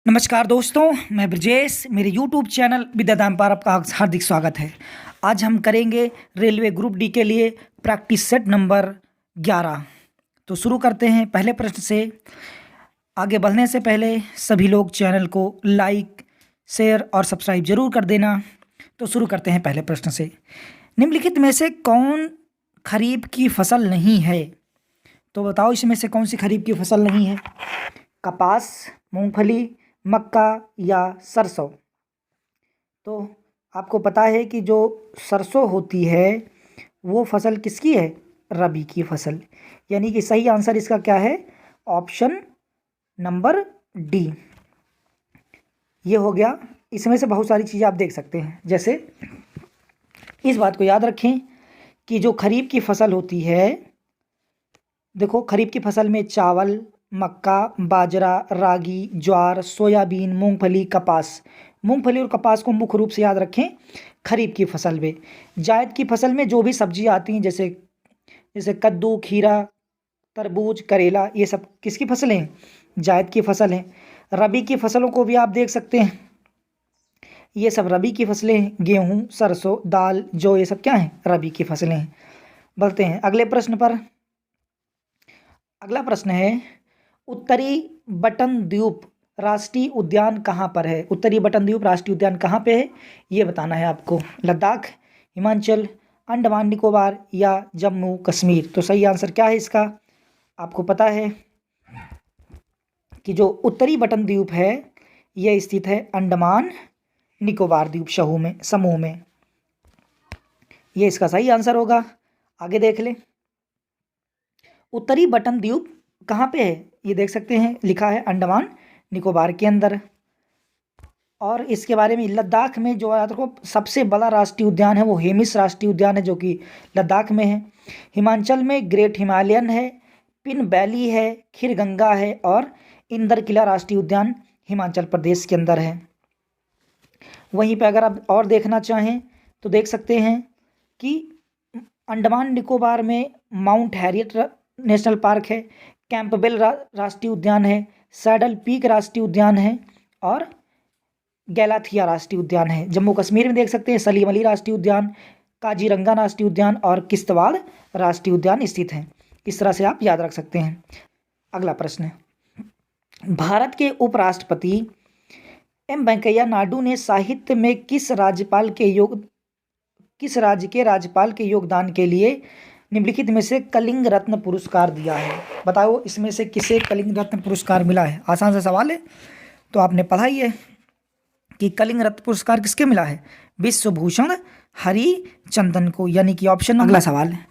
नमस्कार दोस्तों, मैं ब्रजेश। मेरे यूट्यूब चैनल विद्यादान पर आपका हार्दिक स्वागत है। आज हम करेंगे रेलवे ग्रुप डी के लिए प्रैक्टिस सेट नंबर 11। तो शुरू करते हैं पहले प्रश्न से। आगे बढ़ने से पहले सभी लोग चैनल को लाइक, शेयर और सब्सक्राइब जरूर कर देना। तो शुरू करते हैं पहले प्रश्न से। निम्नलिखित में से कौन खरीफ की फसल नहीं है? तो बताओ, इसमें से कौन सी खरीफ की फसल नहीं है? कपास, मूंगफली, मक्का या सरसों? तो आपको पता है कि जो सरसों होती है वो फसल किसकी है? रबी की फसल। यानी कि सही आंसर इसका क्या है? Option number D. ये हो गया। इसमें से बहुत सारी चीज़ें आप देख सकते हैं, जैसे इस बात को याद रखें कि जो खरीफ की फसल होती है, देखो खरीफ की फसल में चावल, मक्का, बाजरा, रागी, ज्वार, सोयाबीन, मूंगफली, कपास। मूंगफली और कपास को मुख्य रूप से याद रखें खरीफ की फसल में। जायद की फसल में जो भी सब्जी आती हैं, जैसे जैसे कद्दू, खीरा, तरबूज, करेला, ये सब किसकी फसलें हैं? जायद की फसल हैं। रबी की फसलों को भी आप देख सकते हैं, ये सब रबी की फसलें हैं। गेहूँ, सरसों, दाल, जौ, ये सब क्या हैं? रबी की फसलें हैं। बढ़ते हैं अगले प्रश्न पर। अगला प्रश्न है, उत्तरी बटन द्वीप राष्ट्रीय उद्यान कहाँ पर है? उत्तरी बटन द्वीप राष्ट्रीय उद्यान कहाँ पे है, ये बताना है आपको। लद्दाख, हिमाचल, अंडमान निकोबार या जम्मू कश्मीर? तो सही आंसर क्या है इसका? आपको पता है कि जो उत्तरी बटन द्वीप है यह स्थित है अंडमान निकोबार द्वीप समूह में। ये इसका सही आंसर होगा। आगे देख लें, उत्तरी बटन द्वीप कहाँ पे है? ये देख सकते हैं, लिखा है अंडमान निकोबार के अंदर। और इसके बारे में लद्दाख में जो आपको सबसे बड़ा राष्ट्रीय उद्यान है वो हेमिस राष्ट्रीय उद्यान है, जो कि लद्दाख में है। हिमाचल में ग्रेट हिमालयन है, पिन वैली है, खीरगंगा है और इंदर किला राष्ट्रीय उद्यान हिमाचल प्रदेश के अंदर है। वहीं पे अगर आप और देखना चाहें तो देख सकते हैं कि अंडमान निकोबार में माउंट हैरियट नेशनल पार्क है, कैंपबेल राष्ट्रीय उद्यान है, सैडल पीक राष्ट्रीय उद्यान है और गैलाथिया राष्ट्रीय उद्यान है। जम्मू कश्मीर में देख सकते हैं सलीम अली राष्ट्रीय उद्यान, काजीरंगा राष्ट्रीय उद्यान और किश्तवाड़ राष्ट्रीय उद्यान स्थित हैं। इस तरह से आप याद रख सकते हैं। अगला प्रश्न है, भारत के उपराष्ट्रपति एम वेंकैया नायडू ने साहित्य में किस राज्य के राज्यपाल के योगदान के लिए निम्नलिखित में से कलिंग रत्न पुरस्कार दिया है? बताओ, इसमें से किसे कलिंग रत्न पुरस्कार मिला है? आसान सा सवाल है, तो आपने पढ़ा ही है कि कलिंग रत्न पुरस्कार किसके मिला है? विश्वभूषण हरिचंदन को। यानी कि ऑप्शन। अगला सवाल है,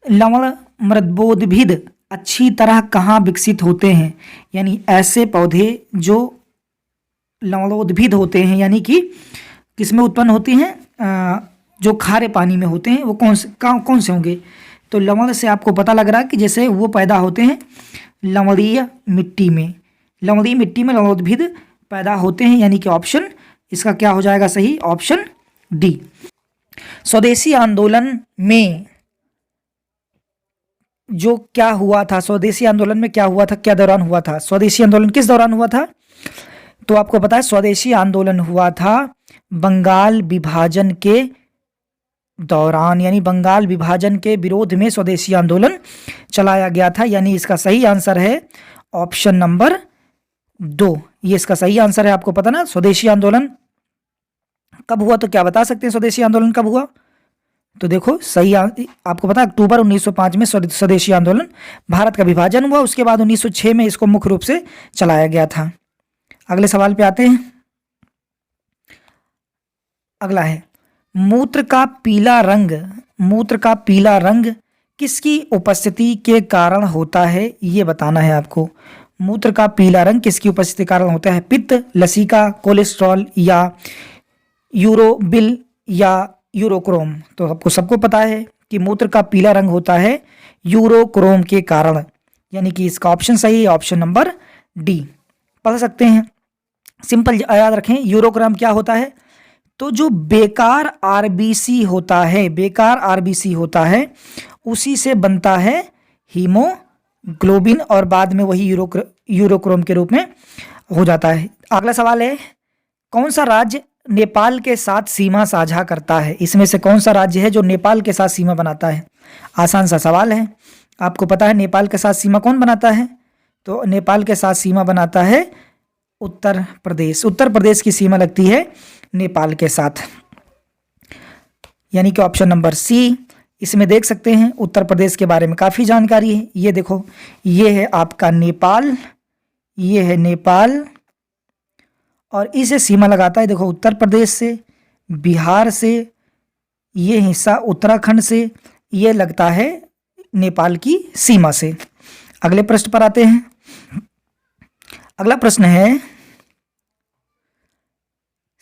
लवण मृदोद्भिद अच्छी तरह कहाँ विकसित होते हैं? यानी ऐसे पौधे जो लवणोद्भिद होते हैं, यानी कि किसमें उत्पन्न होती हैं? जो खारे पानी में होते हैं, वो कौन से होंगे? तो लवण से आपको पता लग रहा है कि जैसे वो पैदा होते हैं लवणीय मिट्टी में। लवणीय मिट्टी में लवणोद्भिद पैदा होते हैं, यानी कि ऑप्शन इसका क्या हो जाएगा सही? Option D. स्वदेशी आंदोलन में जो क्या हुआ था? स्वदेशी आंदोलन में क्या हुआ था? क्या दौरान हुआ था? स्वदेशी आंदोलन किस दौरान हुआ था? तो आपको पता है स्वदेशी आंदोलन हुआ था बंगाल विभाजन के दौरान, यानी बंगाल विभाजन के विरोध में स्वदेशी आंदोलन चलाया गया था। यानी इसका सही आंसर है ऑप्शन नंबर 2। ये इसका सही आंसर है। आपको पता ना स्वदेशी आंदोलन कब हुआ? तो क्या बता सकते हैं स्वदेशी आंदोलन कब हुआ? तो देखो सही आपको पता अक्टूबर 1905 में स्वदेशी आंदोलन, भारत का विभाजन हुआ, उसके बाद 1906 में इसको मुख्य रूप से चलाया गया था। अगले सवाल पे आते हैं। अगला है, मूत्र का पीला रंग किसकी उपस्थिति के कारण होता है? ये बताना है आपको। मूत्र का पीला रंग किसकी उपस्थिति के कारण होता है? पित्त, लसिका, कोलेस्ट्रॉल या यूरोबिल या यूरोक्रोम? तो आपको सबको पता है कि मूत्र का पीला रंग होता है यूरोक्रोम के कारण। यानी कि इसका ऑप्शन सही है, ऑप्शन नंबर डी। पढ़ सकते हैं, सिंपल याद रखें। यूरोक्रोम क्या होता है? तो जो बेकार आरबीसी होता है उसी से बनता है हीमोग्लोबिन और बाद में वही यूरोक्रोम के रूप में हो जाता है। अगला सवाल है, कौन सा राज्य नेपाल के साथ सीमा साझा करता है? इसमें से कौन सा राज्य है जो नेपाल के साथ सीमा बनाता है? आसान सा सवाल है। आपको पता है नेपाल के साथ सीमा कौन बनाता है? तो नेपाल के साथ सीमा बनाता है उत्तर प्रदेश। उत्तर प्रदेश की सीमा लगती है नेपाल के साथ, यानी कि ऑप्शन नंबर सी। इसमें देख सकते हैं उत्तर प्रदेश के बारे में काफ़ी जानकारी है। ये देखो, ये है आपका नेपाल, ये है नेपाल, और इसे सीमा लगाता है देखो उत्तर प्रदेश से, बिहार से, ये हिस्सा उत्तराखंड से, ये लगता है नेपाल की सीमा से। अगले प्रश्न पर आते हैं। अगला प्रश्न है,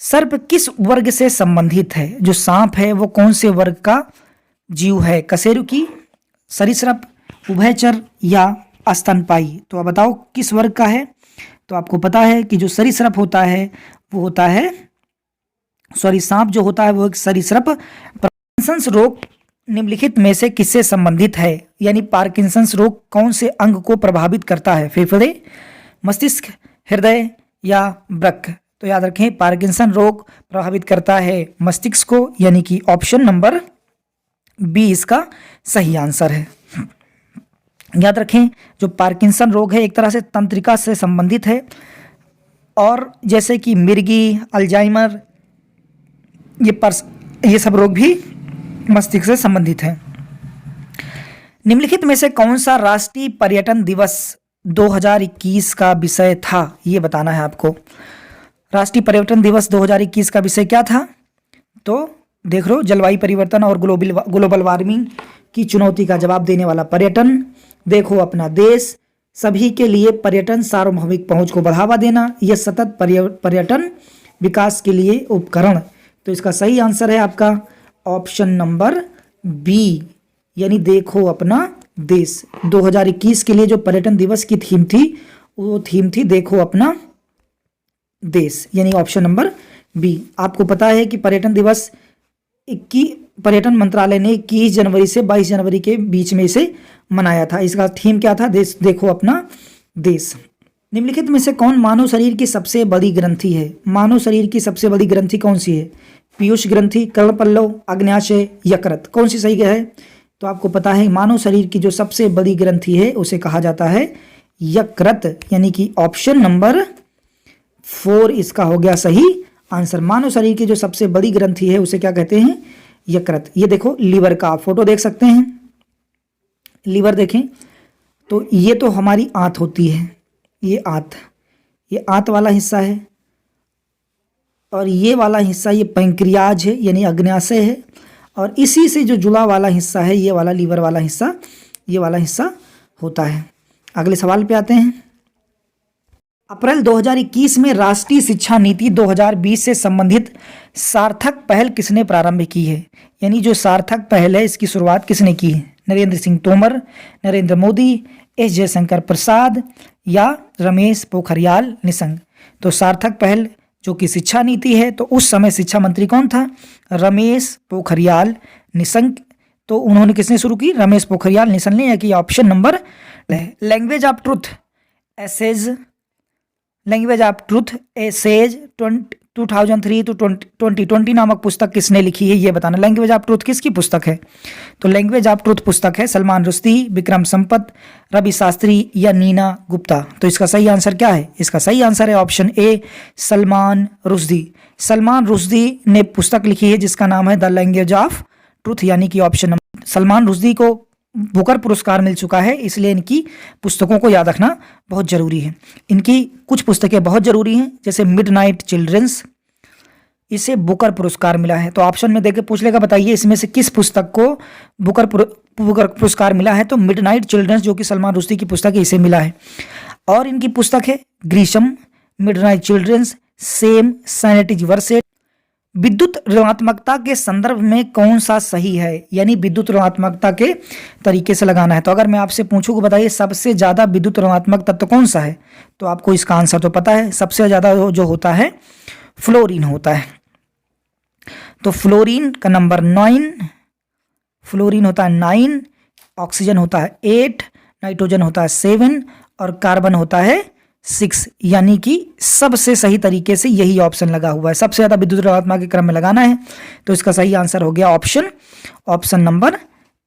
सर्प किस वर्ग से संबंधित है? जो सांप है वो कौन से वर्ग का जीव है? कशेरुकी, सरीसृप, उभयचर या स्तनपायी? तो अब बताओ किस वर्ग का है? तो आपको पता है कि जो सरीसृप होता है वो होता है, सॉरी, सांप जो होता है वो एक सरीसृप। पार्किंसंस रोग निम्नलिखित में से किससे संबंधित है? यानी पार्किंसंस रोग कौन से अंग को प्रभावित करता है? फेफड़े, मस्तिष्क, हृदय या वृक्क? तो याद रखें, पार्किंसन रोग प्रभावित करता है मस्तिष्क को, यानी कि ऑप्शन नंबर बी इसका सही आंसर है। याद रखें, जो पार्किंसन रोग है एक तरह से तंत्रिका से संबंधित है, और जैसे कि मिर्गी, अल्जाइमर, ये सब रोग भी मस्तिष्क से संबंधित हैं। निम्नलिखित में से कौन सा राष्ट्रीय पर्यटन दिवस 2021 का विषय था? ये बताना है आपको। राष्ट्रीय पर्यटन दिवस 2021 का विषय क्या था? तो देख लो, जलवायु परिवर्तन और ग्लोबल वार्मिंग की चुनौती का जवाब देने वाला पर्यटन, देखो अपना देश, सभी के लिए पर्यटन, सार्वभौमिक पहुंच को बढ़ावा देना, यह सतत पर्यटन विकास के लिए उपकरण। तो इसका सही आंसर है आपका ऑप्शन नंबर बी, यानी देखो अपना देश। 2021 के लिए जो पर्यटन दिवस की थीम थी वो थीम थी देखो अपना देश, यानी ऑप्शन नंबर बी। आपको पता है कि पर्यटन दिवस पर्यटन मंत्रालय ने 21 जनवरी से 22 जनवरी के बीच में इसे मनाया था। इसका थीम क्या था? देश देखो अपना देश। निम्नलिखित में से कौन मानव शरीर की सबसे बड़ी ग्रंथि है? मानव शरीर की सबसे बड़ी ग्रंथि कौन सी है? पीयूष ग्रंथि, कर्णपल्लव, अग्न्याशय, यकृत? कौन सी सही है? तो आपको पता है मानव शरीर की जो सबसे बड़ी ग्रंथि है उसे कहा जाता है यकृत, यानी कि ऑप्शन नंबर 4 इसका हो गया सही आंसर। मानव शरीर की जो सबसे बड़ी ग्रंथि है उसे क्या कहते हैं? यकृत। ये देखो लीवर का आप फोटो देख सकते हैं, लीवर देखें तो ये तो हमारी आंत होती है, ये आंत वाला हिस्सा है, और ये वाला हिस्सा ये पैंक्रियाज है यानी अग्न्याशय है, और इसी से जो जुड़ा वाला हिस्सा है ये वाला लीवर वाला हिस्सा, ये वाला हिस्सा होता है। अगले सवाल पे आते हैं। अप्रैल 2021 में राष्ट्रीय शिक्षा नीति 2020 से संबंधित सार्थक पहल किसने प्रारंभ की है? यानी जो सार्थक पहल है इसकी शुरुआत किसने की है? नरेंद्र सिंह तोमर, नरेंद्र मोदी, एस जयशंकर प्रसाद या रमेश पोखरियाल निशंक? तो सार्थक पहल जो कि शिक्षा नीति है, तो उस समय शिक्षा मंत्री कौन था? रमेश पोखरियाल निशंक। तो उन्होंने किसने शुरू की? रमेश पोखरियाल निशंक ने। कि option number language of truth essays, language of truth essays 2003 to 2020 नामक पुस्तक किसने लिखी है ये बताना। लैंग्वेज ऑफ ट्रुथ किसकी पुस्तक है? तो लैंग्वेज ऑफ ट्रुथ पुस्तक है सलमान रुश्दी, विक्रम संपत, रवि शास्त्री या नीना गुप्ता? तो इसका सही आंसर क्या है? इसका सही आंसर है ऑप्शन ए, सलमान रुश्दी। सलमान रुश्दी ने पुस्तक लिखी है जिसका नाम है द लैंग्वेज ऑफ ट्रुथ, यानी कि ऑप्शन नंबर। सलमान रुश्दी को बुकर पुरस्कार मिल चुका है, इसलिए इनकी पुस्तकों को याद रखना बहुत जरूरी है। इनकी कुछ पुस्तकें बहुत जरूरी हैं, जैसे मिडनाइट चिल्ड्रंस, इसे बुकर पुरस्कार मिला है। तो ऑप्शन में देके पूछ लेगा बताइए इसमें से किस पुस्तक को बुकर पुरस्कार मिला है? तो मिडनाइट चिल्ड्रंस जो कि सलमान रुश्दी की पुस्तक है इसे मिला है। और इनकी पुस्तक है ग्रीशम, मिडनाइट चिल्ड्रंस, सेम, सैनिटीज वर्सेट। विद्युत ऋणात्मकता के संदर्भ में कौन सा सही है? यानी विद्युत ऋणात्मकता के तरीके से लगाना है। तो अगर मैं आपसे पूछूं कि बताइए सबसे ज्यादा विद्युत ऋणात्मक तत्व कौन सा है, तो आपको इसका आंसर तो पता है। सबसे ज्यादा जो होता है फ्लोरीन होता है। तो फ्लोरीन का नंबर 9, फ्लोरीन होता है 9, ऑक्सीजन होता है 8, नाइट्रोजन होता है 7 और कार्बन होता है 6, यानी कि सबसे सही तरीके से यही ऑप्शन लगा हुआ है। सबसे ज़्यादा विद्युत ऋणात्मक के क्रम में लगाना है, तो इसका सही आंसर हो गया ऑप्शन नंबर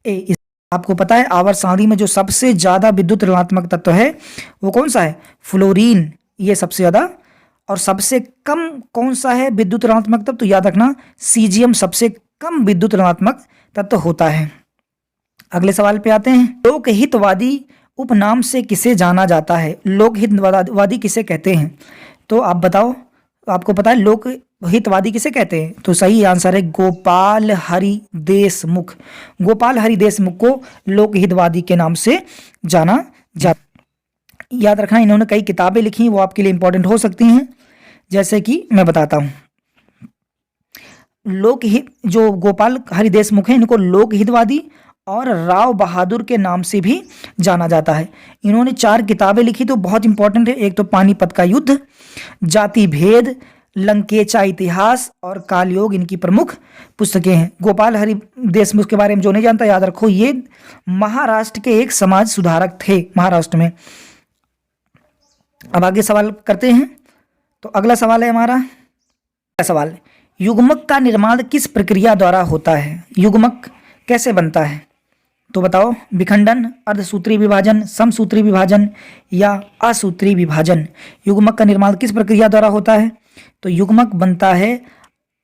ए। आपको पता है आवर्त सारणी में जो सबसे ज़्यादा विद्युत ऋणात्मक तत्व है वो कौन सा है? फ्लोरीन, ये सबसे ज़्यादा। और सबसे कम कौन सा है विद्युत ऋणात्मक तत्व? तो याद रखना सीजियम सबसे कम विद्युत ऋणात्मक तत्व होता है। अगले सवाल पे आते हैं। लोकहितवादी उपनाम से किसे जाना जाता है? लोकहितवादी किसे कहते हैं? तो आप बताओ, आपको पता है लोकहितवादी किसे कहते हैं? तो सही आंसर है गोपाल हरि देशमुख। गोपाल हरि देशमुख को लोकहितवादी के नाम से जाना जाता। याद रखना इन्होंने कई किताबें लिखी, वो आपके लिए इंपॉर्टेंट हो सकती हैं। जैसे कि मैं बताता हूँ, लोकहित जो गोपाल हरि देशमुख है इनको लोकहितवादी और राव बहादुर के नाम से भी जाना जाता है। इन्होंने 4 किताबें लिखी तो बहुत इंपॉर्टेंट है। एक तो पानीपत का युद्ध, जाति भेद, लंकेचा इतिहास और कालयोग इनकी प्रमुख पुस्तकें हैं। गोपाल हरि देशमुख के बारे में जो नहीं जानता याद रखो, ये महाराष्ट्र के एक समाज सुधारक थे महाराष्ट्र में। अब आगे सवाल करते हैं। तो अगला सवाल है हमारा सवाल, युग्मक का निर्माण किस प्रक्रिया द्वारा होता है? युग्मक कैसे बनता है? तो बताओ, विखंडन, अर्धसूत्री विभाजन, समसूत्री विभाजन या असूत्री विभाजन? युग्मक का निर्माण किस प्रक्रिया द्वारा होता है? तो युग्मक बनता है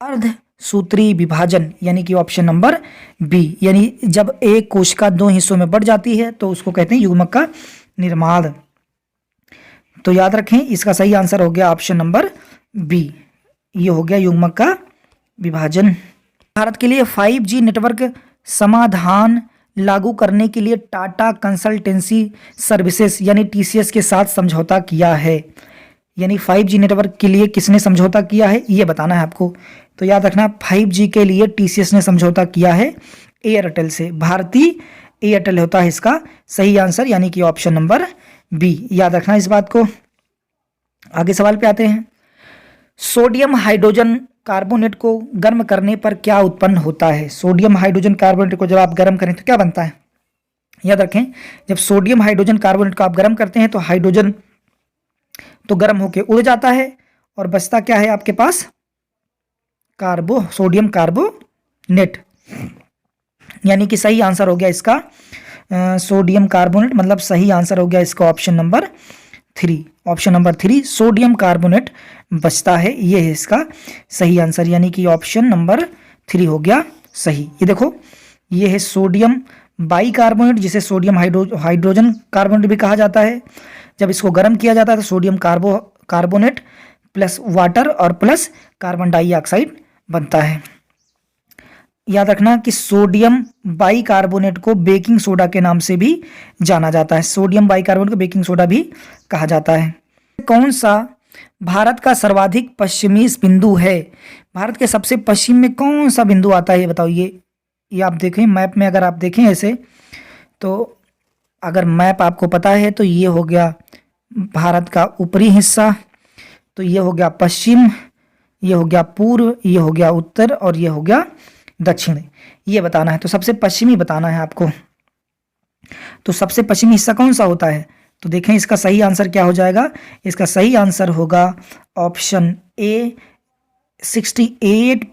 अर्धसूत्री विभाजन, यानी कि ऑप्शन नंबर बी। यानी जब एक कोशिका 2 हिस्सों में बढ़ जाती है तो उसको कहते हैं युग्मक का निर्माण। तो याद रखें इसका सही आंसर हो गया ऑप्शन नंबर बी, ये हो गया युग्मक का विभाजन। भारत के लिए 5G नेटवर्क समाधान लागू करने के लिए टाटा कंसल्टेंसी सर्विसेज यानी TCS के साथ समझौता किया है। यानी 5G नेटवर्क के लिए किसने समझौता किया है ये बताना है आपको। तो याद रखना 5G के लिए TCS ने समझौता किया है एयरटेल से। भारतीय एयरटेल होता है इसका सही आंसर, यानी कि ऑप्शन नंबर बी। याद रखना इस बात को। आगे सवाल पे आते हैं। सोडियम हाइड्रोजन कार्बोनेट को गर्म करने पर क्या उत्पन्न होता है? सोडियम हाइड्रोजन कार्बोनेट को जब आप गर्म करें तो क्या बनता है? याद रखें, जब सोडियम हाइड्रोजन कार्बोनेट को आप गर्म करते हैं तो हाइड्रोजन तो गर्म होकर उड़ जाता है और बचता क्या है आपके पास? सोडियम कार्बोनेट, यानी कि सही आंसर हो गया इसका सोडियम कार्बोनेट, मतलब सही आंसर हो गया इसका option number 3। Option number 3 sodium carbonate बचता है, ये है इसका सही आंसर, यानी कि ऑप्शन नंबर 3 हो गया सही। ये देखो, ये है सोडियम बाइकार्बोनेट, जिसे सोडियम हाइड्रोजन कार्बोनेट भी कहा जाता है। जब इसको गर्म किया जाता है तो सोडियम कार्बोनेट प्लस वाटर और प्लस कार्बन डाइऑक्साइड बनता है। याद रखना कि सोडियम बाइकार्बोनेट को बेकिंग सोडा के नाम से भी जाना जाता है। सोडियम बाइकार्बोनेट को बेकिंग सोडा भी कहा जाता है। कौन सा भारत का सर्वाधिक पश्चिमी बिंदु है? भारत के सबसे पश्चिम में कौन सा बिंदु आता है ये बताओ। ये आप देखें मैप में, अगर आप देखें ऐसे तो अगर मैप आपको पता है तो ये हो गया भारत का ऊपरी हिस्सा, तो ये हो गया पश्चिम, ये हो गया पूर्व, ये हो गया उत्तर और ये हो गया दक्षिण। ये बताना है, तो सबसे पश्चिमी बताना है आपको। तो सबसे पश्चिमी हिस्सा कौन सा होता है? तो देखें इसका सही आंसर क्या हो जाएगा। इसका सही आंसर होगा option A 68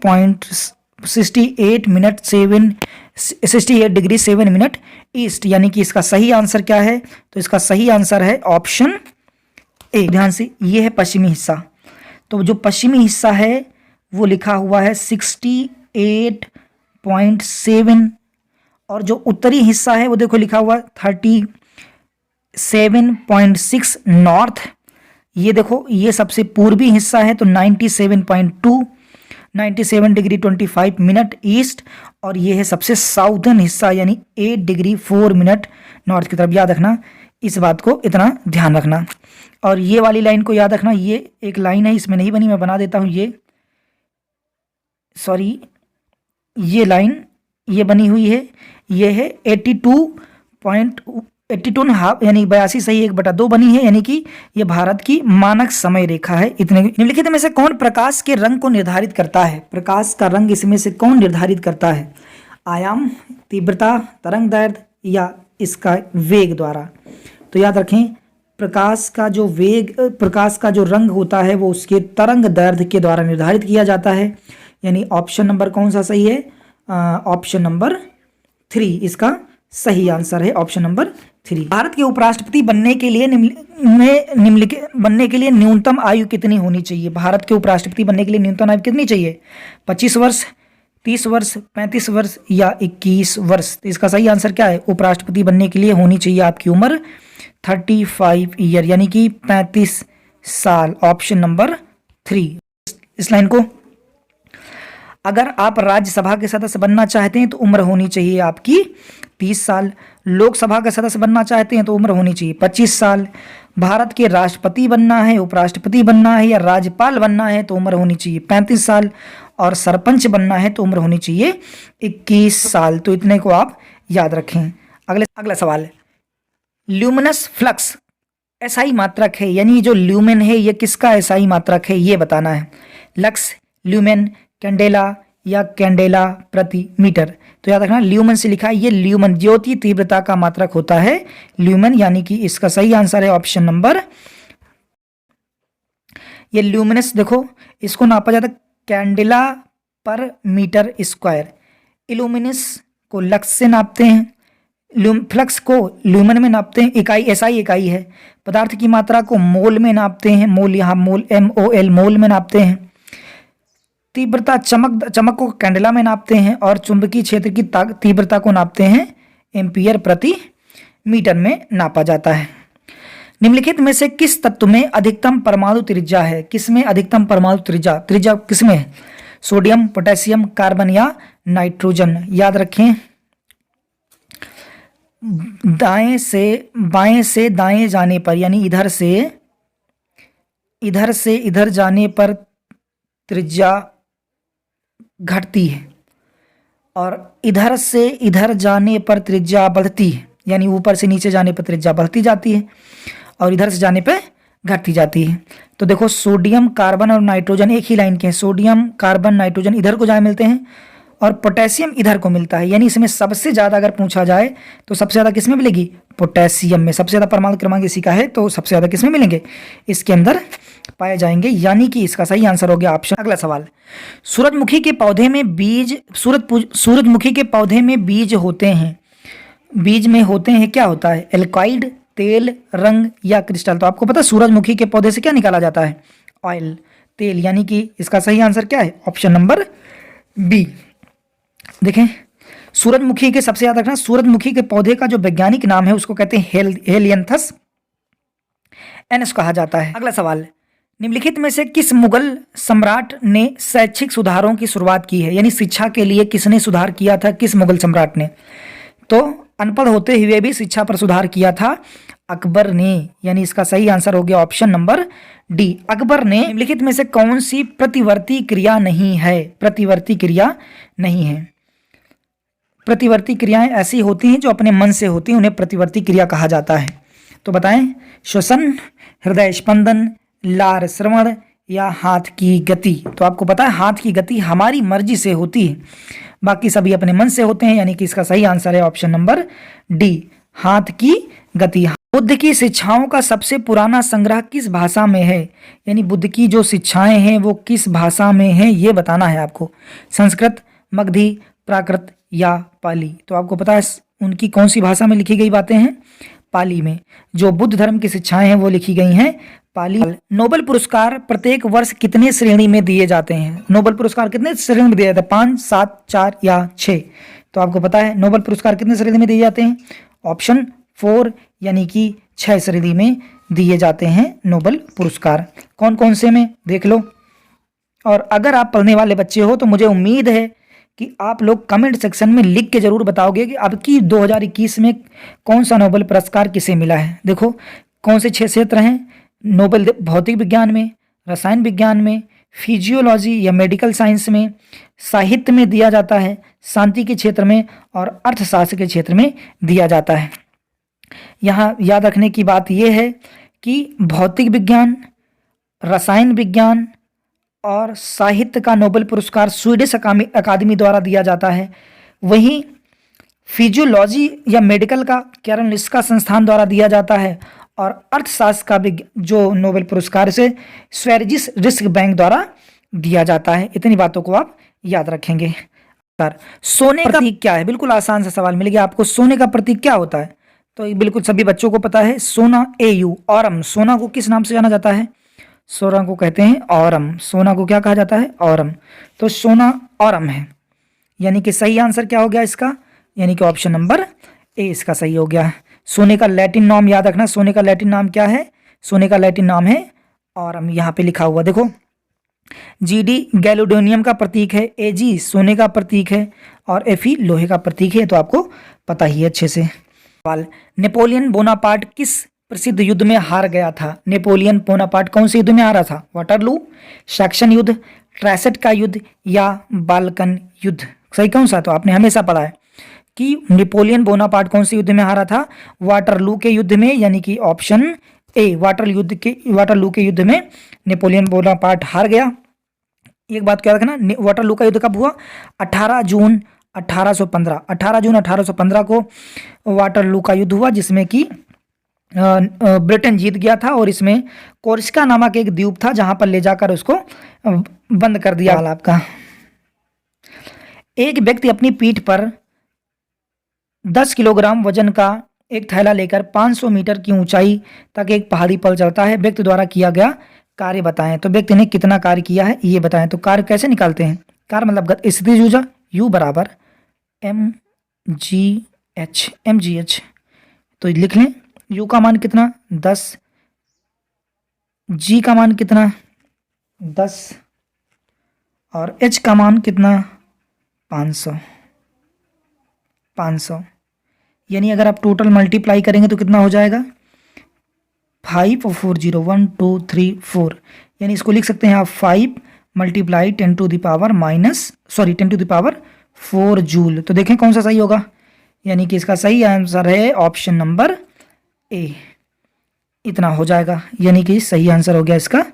degree 7 minute east, यानी कि इसका सही आंसर क्या है? तो इसका सही आंसर है ऑप्शन ए। ध्यान से, ये है पश्चिमी हिस्सा। तो जो पश्चिमी हिस्सा है वो लिखा हुआ है 68.7 और जो उत्तरी हिस्सा है वो देखो लिखा हुआ 37.6 नॉर्थ। ये देखो ये सबसे पूर्वी हिस्सा है तो 97.2 97 डिग्री 25 मिनट ईस्ट, और ये है सबसे साउदर्न हिस्सा यानी 8 डिग्री 4 मिनट नॉर्थ की तरफ। याद रखना इस बात को, इतना ध्यान रखना। और ये वाली लाइन को याद रखना, ये एक लाइन है इसमें नहीं बनी, मैं बना देता हूँ। ये लाइन ये बनी हुई है, ये है 82.82 यानी 82 सही 1/2 बनी है, यानी कि ये भारत की मानक समय रेखा है। इतने निम्नलिखित में से कौन प्रकाश के रंग को निर्धारित करता है? प्रकाश का रंग इसमें से कौन निर्धारित करता है? आयाम, तीव्रता, तरंग दैर्घ्य या इसका वेग द्वारा? तो याद रखें प्रकाश का जो वेग, प्रकाश का जो रंग होता है वो उसके तरंग दैर्ध्य के द्वारा निर्धारित किया जाता है। यानी ऑप्शन नंबर कौन सा सही है? ऑप्शन नंबर 3 इसका सही आंसर है, ऑप्शन नंबर 3। भारत के उपराष्ट्रपति बनने के लिए बनने के लिए न्यूनतम आयु कितनी होनी चाहिए? भारत के उपराष्ट्रपति बनने के लिए न्यूनतम आयु कितनी चाहिए? 25 वर्ष, 30 वर्ष, 35 वर्ष या 21 वर्ष? तो इसका सही आंसर क्या है? उपराष्ट्रपति बनने के लिए होनी चाहिए आपकी उम्र 35 ईयर, यानी कि 35 साल, ऑप्शन नंबर 3। इस लाइन को, अगर आप राज्यसभा के सदस्य बनना चाहते हैं तो उम्र होनी चाहिए आपकी 30 साल। लोकसभा का सदस्य बनना चाहते हैं तो उम्र होनी चाहिए 25 साल। भारत के राष्ट्रपति बनना है, उपराष्ट्रपति बनना है या राज्यपाल बनना है तो उम्र होनी चाहिए 35 साल। और सरपंच बनना है तो उम्र होनी चाहिए 21 साल। तो इतने को आप याद रखें। अगला सवाल है, ल्यूमिनस फ्लक्स एसआई मात्रक है, यानी जो ल्यूमेन है ये किसका एसआई मात्रक है ये बताना है। लक्स, ल्यूमेन, कैंडेला या कैंडेला प्रति मीटर? तो याद रखना ल्यूमन से लिखा है, ये ल्यूमन ज्योति तीव्रता का मात्रक होता है ल्यूमन, यानी कि इसका सही आंसर है ऑप्शन नंबर, ये ल्यूमिनस। देखो इसको नापा जाता है कैंडेला पर मीटर स्क्वायर। इल्यूमिनस को लक्स से नापते हैं, फ्लक्स को ल्यूमन में नापते हैं। इकाई एसआई इकाई है। पदार्थ की मात्रा को मोल में नापते हैं, मोल यहाँ मोल MOL मोल में नापते हैं। तीव्रता चमक को कैंडेला में नापते हैं और चुंबकीय क्षेत्र की तीव्रता को नापते हैं एम्पियर प्रति मीटर में नापा जाता है। निम्नलिखित में से किस तत्व में अधिकतम परमाणु त्रिज्या है? किसमें अधिकतम परमाणु त्रिज्या किसमें है? सोडियम, पोटेशियम, कार्बन या नाइट्रोजन? याद रखें, दाएं से बाएं से दाएं जाने पर, यानी इधर से इधर जाने पर त्रिज्या घटती है और इधर से इधर जाने पर त्रिज्या बढ़ती है, यानी ऊपर से नीचे जाने पर त्रिज्या बढ़ती जाती है और इधर से जाने पर घटती जाती है। तो देखो सोडियम, कार्बन और नाइट्रोजन एक ही लाइन के हैं। सोडियम, कार्बन, नाइट्रोजन इधर को जा मिलते हैं और पोटेशियम इधर को मिलता है, यानी इसमें सबसे ज़्यादा अगर पूछा जाए तो सबसे ज़्यादा किस में मिलेगी? पोटेशियम में। सबसे ज़्यादा परमाणु क्रमांक इसी का है, तो सबसे ज़्यादा किस में मिलेंगे? इसके अंदर पाए जाएंगे, यानी कि इसका सही आंसर हो गया ऑप्शन। अगला सवाल, सूरजमुखी के पौधे में बीज होते हैं। बीज में होते हैं, क्या होता है? एल्काइड, तेल, रंग या क्रिस्टल? तो आपको पता है सूरजमुखी के पौधे से क्या निकाला जाता है? ऑयल, तेल, यानी कि इसका सही आंसर क्या है? Option number B. देखें सूरजमुखी के, सबसे याद रखना सूरजमुखी के पौधे का जो वैज्ञानिक नाम है उसको कहते हैं हेलियंथस एनस कहा जाता है। अगला सवाल, निम्नलिखित में से किस मुगल सम्राट ने शैक्षिक सुधारों की शुरुआत की है? यानी शिक्षा के लिए किसने सुधार किया था, किस मुगल सम्राट ने? तो अनपढ़ होते हुए भी शिक्षा पर सुधार किया था अकबर ने, यानी इसका सही आंसर हो गया ऑप्शन नंबर डी, अकबर ने। निम्नलिखित में से कौन सी प्रतिवर्ती क्रिया नहीं है? प्रतिवर्ती क्रिया नहीं है। प्रतिवर्ती क्रियाएं ऐसी होती हैं जो अपने मन से होती हैं, उन्हें प्रतिवर्ती क्रिया कहा जाता है। तो बताएं, श्वसन, हृदय स्पंदन, लार श्रवण या हाथ की गति? तो आपको पता है हाथ की गति हमारी मर्जी से होती है, बाकी सभी अपने मन से होते हैं, यानी कि इसका सही आंसर है ऑप्शन नंबर डी, हाथ की गति। बुद्ध की शिक्षाओं का सबसे पुराना संग्रह किस भाषा में है? यानी बुद्ध की जो शिक्षाएं हैं वो किस भाषा में हैं ये बताना है आपको। संस्कृत, मगधी, प्राकृत या पाली? तो आपको पता है उनकी कौन सी भाषा में लिखी गई बातें हैं? पाली में। जो बुद्ध धर्म की शिक्षाएं हैं वो लिखी गई हैं पाली। नोबेल पुरस्कार प्रत्येक वर्ष कितने श्रेणी में दिए जाते हैं? नोबेल पुरस्कार कितने श्रेणी में दिए जाते हैं? 5, 7, 4 या 6? तो आपको पता है नोबेल पुरस्कार कितने श्रेणी में दिए जाते हैं? ऑप्शन 4, यानी कि 6 श्रेणी में दिए जाते हैं नोबेल पुरस्कार। कौन कौन से में देख लो। और अगर आप पढ़ने वाले बच्चे हो तो मुझे उम्मीद है कि आप लोग कमेंट सेक्शन में लिख के ज़रूर बताओगे कि अब की 2021 में कौन सा नोबेल पुरस्कार किसे मिला है। देखो कौन से 6 क्षेत्र हैं नोबेल? भौतिक विज्ञान में, रसायन विज्ञान में, फिजियोलॉजी या मेडिकल साइंस में, साहित्य में दिया जाता है, शांति के क्षेत्र में और अर्थशास्त्र के क्षेत्र में दिया जाता है। यहाँ याद रखने की बात यह है कि भौतिक विज्ञान, रसायन विज्ञान और साहित्य का नोबेल पुरस्कार स्वीडिश अकादमी द्वारा दिया जाता है। वहीं फिजियोलॉजी या मेडिकल का कैरोलिंस्का संस्थान द्वारा दिया जाता है और अर्थशास्त्र का भी जो नोबेल पुरस्कार से स्वेरिजिस रिस्क बैंक द्वारा दिया जाता है। इतनी बातों को आप याद रखेंगे। सोने का प्रतीक क्या है? बिल्कुल आसान सा सवाल मिल गया आपको। सोने का प्रतीक क्या होता है? तो बिल्कुल सभी बच्चों को पता है, सोना, AU। औरम, सोना को किस नाम से जाना जाता है? सोना को कहते हैं औरम। सोना को क्या कहा जाता है? औरम। तो सोना औरम है, यानी कि सही आंसर क्या हो गया इसका? यानी कि ऑप्शन नंबर ए इसका सही हो गया। सोने का लैटिन नाम याद रखना। सोने का लैटिन नाम क्या है? सोने का लैटिन नाम है औरम। यहाँ पे लिखा हुआ देखो। GD गैलोडोनियम का प्रतीक है, AG सोने का प्रतीक है और FE लोहे का प्रतीक है। तो आपको पता ही है अच्छे से। सवाल, नेपोलियन बोनापार्ट किस प्रसिद्ध युद्ध में हार गया था? नेपोलियन बोनापार्ट कौन से युद्ध में हारा था? वाटरलू, सेक्शन युद्ध, ट्राइसेट का युद्ध या बाल्कन युद्ध? सही कौन सा? तो आपने हमेशा पढ़ा है कि नेपोलियन बोनापार्ट कौन से युद्ध में हारा था? वाटरलू के युद्ध में, यानी कि ऑप्शन ए वाटरलू के युद्ध में नेपोलियन बोनापार्ट हार गया। एक बात क्या रखना, वाटरलू का युद्ध कब हुआ? 18 जून 1815। 18 जून 1815 को वाटरलू का युद्ध हुआ, जिसमें कि ब्रिटेन जीत गया था और इसमें कोर्सिका नामक एक द्वीप था जहां पर ले जाकर उसको बंद कर दिया। आपका, एक व्यक्ति अपनी पीठ पर 10 किलोग्राम वजन का एक थैला लेकर 500 मीटर की ऊंचाई तक एक पहाड़ी पर चढ़ता है। व्यक्ति द्वारा किया गया कार्य बताएं। तो व्यक्ति ने कितना कार्य किया है ये बताएं। तो कार्य कैसे निकालते हैं? कार्य मतलब स्थितिज ऊर्जा, U बराबर mgh। तो लिख लें, U का मान कितना? 10, G का मान कितना? 10 और H का मान कितना? 500। यानी अगर आप टोटल मल्टीप्लाई करेंगे तो कितना हो जाएगा? 5 और 4 0 1 2 3 4। यानी इसको लिख सकते हैं आप 5 multiply 10 to the power 4 joule. तो देखें कौन सा सही होगा। यानी कि इसका सही आंसर है ऑप्शन नंबर ए। इतना हो जाएगा, यानी कि सही आंसर हो गया इसका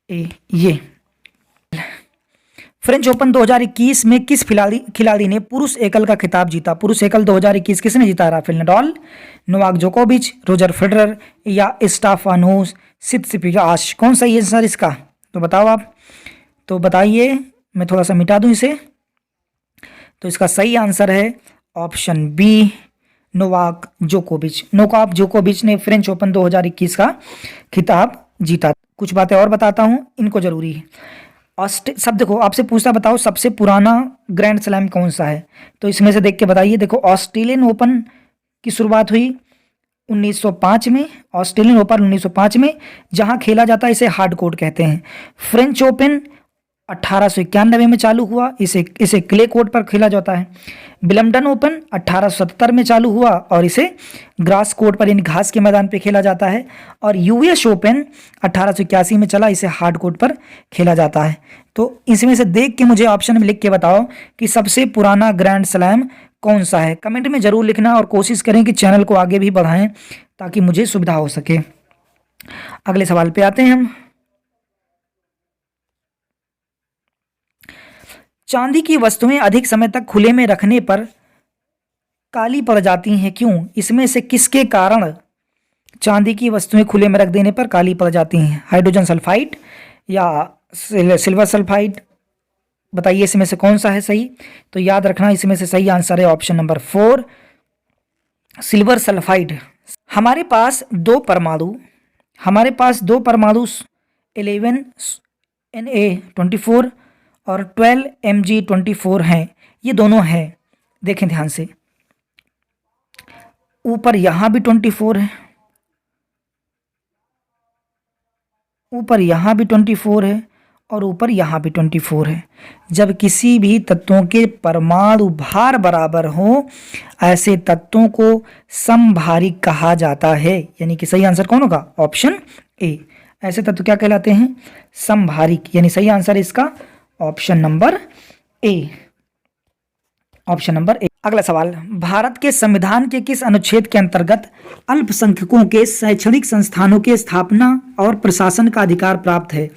ए। ये फ्रेंच ओपन 2021 में किस खिलाड़ी ने पुरुष एकल का खिताब जीता? पुरुष एकल 2021 किसने जीता? राफेल नडाल, नोवाक जोकोविच, रोजर फेडरर या स्टेफानोस सित्सिपास? कौन सा आंसर इसका? तो बताओ आप। तो बताइए, मैं थोड़ा सा मिटा दूं इसे। तो इसका सही आंसर है ऑप्शन बी, नोवाक जोकोविच। नोवाक जोकोविच ने फ्रेंच ओपन 2021 का खिताब जीता। कुछ बातें और बताता हूं, इनको जरूरी है। सब देखो, आपसे पूछता बताओ सबसे पुराना ग्रैंड स्लैम कौन सा है? तो इसमें से देख के बताइए। देखो, ऑस्ट्रेलियन ओपन की शुरुआत हुई 1905 में। ऑस्ट्रेलियन ओपन 1905 में, जहां खेला जाता है इसे हार्ड कोर्ट कहते हैं। फ्रेंच ओपन 1891 में चालू हुआ, इसे क्ले कोर्ट पर खेला जाता है। विंबलडन ओपन 1877 में चालू हुआ और इसे ग्रास कोर्ट पर, यानी घास के मैदान पर खेला जाता है। और US ओपन 1881 में चला, इसे हार्ड कोर्ट पर खेला जाता है। तो इसमें से देख के मुझे ऑप्शन में लिख के बताओ कि सबसे पुराना ग्रैंड स्लैम कौन सा है। कमेंट में जरूर लिखना और कोशिश करें कि चैनल को आगे भी बढ़ाएं ताकि मुझे सुविधा हो सके। अगले सवाल पे आते हैं हम। चांदी की वस्तुएं अधिक समय तक खुले में रखने पर काली पड़ जाती हैं, क्यों? इसमें से किसके कारण चांदी की वस्तुएं खुले में रख देने पर काली पड़ जाती हैं? हाइड्रोजन सल्फाइड या सिल्वर सल्फाइड? बताइए इसमें से कौन सा है सही। तो याद रखना, इसमें से सही आंसर है ऑप्शन नंबर 4, सिल्वर सल्फाइड। हमारे पास दो परमाणु 11Na24 और 12Mg24 हैं। ये दोनों हैं, देखें ध्यान से। ऊपर यहां भी 24 है, ऊपर यहां भी 24 है और ऊपर यहां भी 24 है। जब किसी भी तत्वों के परमाणु भार बराबर हो, ऐसे तत्वों को समभारिक कहा जाता है। यानी कि सही आंसर कौन होगा? Option A. ऐसे तत्व क्या कहलाते हैं? समभारिक। यानी सही आंसर इसका option number A. Option number A. अगला सवाल, भारत के संविधान के किस अनुच्छेद के अंतर्गत अल्पसंख्यकों के शैक्षणिक संस्थानों के स्थापना और प्रशासन का अधिकार प्राप्त है?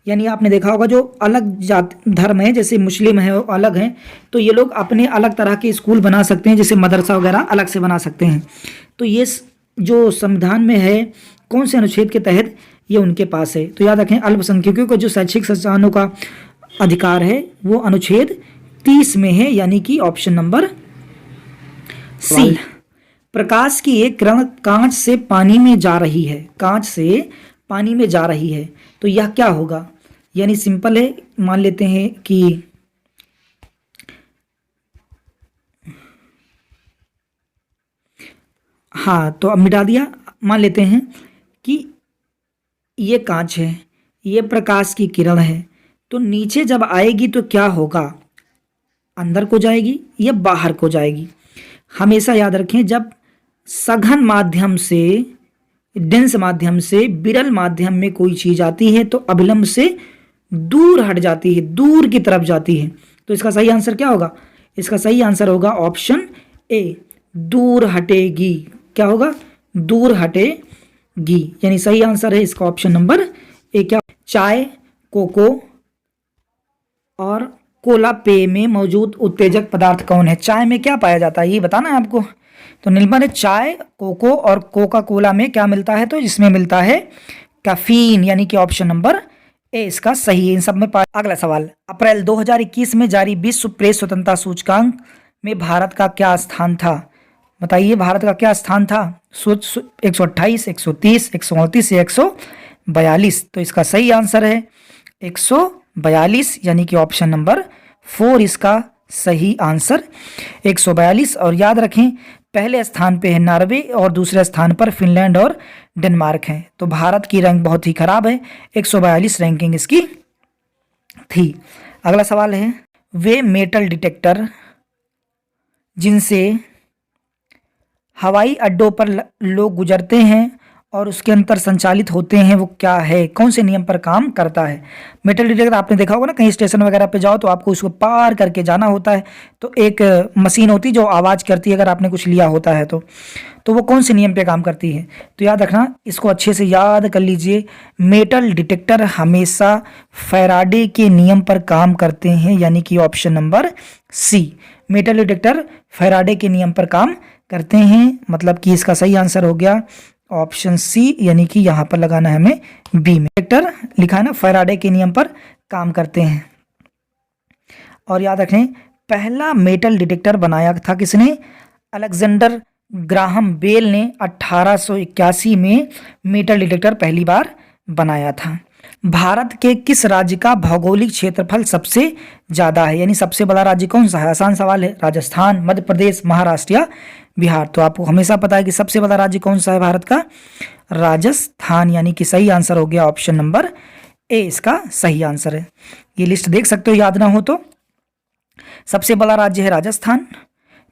यानी आपने देखा होगा जो अलग जाति धर्म है, जैसे मुस्लिम है वो अलग हैं, तो ये लोग अपने अलग तरह के स्कूल बना सकते हैं, जैसे मदरसा वगैरह अलग से बना सकते हैं। तो ये जो संविधान में है कौन से अनुच्छेद के तहत ये उनके पास है? तो याद रखें, अल्पसंख्यकों को जो शैक्षिक संस्थानों का अधिकार है वो अनुच्छेद 30 में है, यानी कि ऑप्शन नंबर सी। प्रकाश की एक किरण कांच से पानी में जा रही है, कांच से पानी में जा रही है, तो यह क्या होगा? यानी सिंपल है, मान लेते हैं कि हाँ, तो अब मिटा दिया। मान लेते हैं कि ये कांच है, ये प्रकाश की किरण है, तो नीचे जब आएगी तो क्या होगा? अंदर को जाएगी या बाहर को जाएगी? हमेशा याद रखें, जब सघन माध्यम से, डेंस माध्यम से विरल माध्यम में कोई चीज आती है तो अभिलंब से दूर हट जाती है, दूर की तरफ जाती है। तो इसका सही आंसर क्या होगा? इसका सही आंसर होगा ऑप्शन ए, दूर हटेगी। क्या होगा? दूर हटेगी, यानी सही आंसर है इसका ऑप्शन नंबर ए। क्या? चाय, कोको और कोला पेय में मौजूद उत्तेजक पदार्थ कौन है? चाय में क्या पाया जाता है ये बताना है आपको। तो नीलमणि, चाय, कोको और कोका कोला में क्या मिलता है? तो इसमें मिलता है कैफीन, यानी कि ऑप्शन नंबर ए इसका सही है इन सब में। अगला सवाल, अप्रैल 2021 में जारी विश्व प्रेस स्वतंत्रता सूचकांक में भारत का क्या स्थान था? बताइए, भारत का क्या स्थान था? 128, 130, 129 या 142? तो इसका सही आंसर है 142, यानी कि ऑप्शन नंबर 4 इसका सही आंसर 142। और याद रखें, पहले स्थान पे है नॉर्वे और दूसरे स्थान पर फिनलैंड और डेनमार्क है। तो भारत की रैंक बहुत ही खराब है, 142 रैंकिंग इसकी थी। अगला सवाल है, वे मेटल डिटेक्टर जिनसे हवाई अड्डों पर लोग गुजरते हैं और उसके अंतर संचालित होते हैं वो क्या है? कौन से नियम पर काम करता है? मेटल डिटेक्टर आपने देखा होगा ना, कहीं स्टेशन वगैरह पे जाओ तो आपको उसको पार करके जाना होता है, तो एक मशीन होती है जो आवाज़ करती है अगर आपने कुछ लिया होता है तो वो कौन से नियम पे काम करती है? तो याद रखना, इसको अच्छे से याद कर लीजिए। मेटल डिटेक्टर हमेशा फैराडे के नियम पर काम करते हैं, यानी कि option number C, metal detector Faraday के नियम पर काम करते हैं। मतलब कि इसका सही आंसर हो गया ऑप्शन सी, यानी कि यहाँ पर लगाना है हमें बी में। डिटेक्टर लिखा है ना, फैराडे के नियम पर काम करते हैं। और याद रखें, पहला मेटल डिटेक्टर बनाया था किसने? अलेक्जेंडर ग्राहम बेल ने 1881 में मेटल डिटेक्टर पहली बार बनाया था। भारत के किस राज्य का भौगोलिक क्षेत्रफल सबसे ज्यादा है? यानी सबसे बड़ा राज्य कौन सा है? आसान सवाल है। राजस्थान, मध्य प्रदेश, महाराष्ट्र या बिहार? तो आपको हमेशा पता है कि सबसे बड़ा राज्य कौन सा है भारत का? राजस्थान, यानी कि सही आंसर हो गया ऑप्शन नंबर ए इसका सही आंसर है। ये लिस्ट देख सकते हो, याद ना हो तो। सबसे बड़ा राज्य है राजस्थान,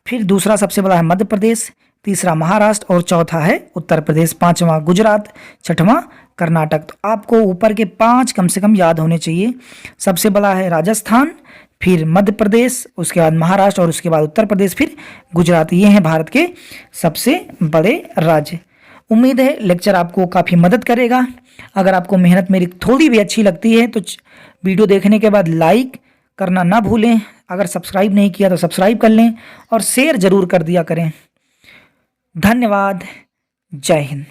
फिर दूसरा सबसे बड़ा है मध्य प्रदेश, तीसरा महाराष्ट्र और चौथा है उत्तर प्रदेश, पांचवा गुजरात, छठवां कर्नाटक। तो आपको ऊपर के 5 कम से कम याद होने चाहिए। सबसे बड़ा है राजस्थान, फिर मध्य प्रदेश, उसके बाद महाराष्ट्र और उसके बाद उत्तर प्रदेश, फिर गुजरात। ये हैं भारत के सबसे बड़े राज्य। उम्मीद है लेक्चर आपको काफ़ी मदद करेगा। अगर आपको मेहनत मेरी थोड़ी भी अच्छी लगती है तो वीडियो देखने के बाद लाइक करना ना भूलें। अगर सब्सक्राइब नहीं किया तो सब्सक्राइब कर लें और शेयर ज़रूर कर दिया करें। धन्यवाद। जय हिंद।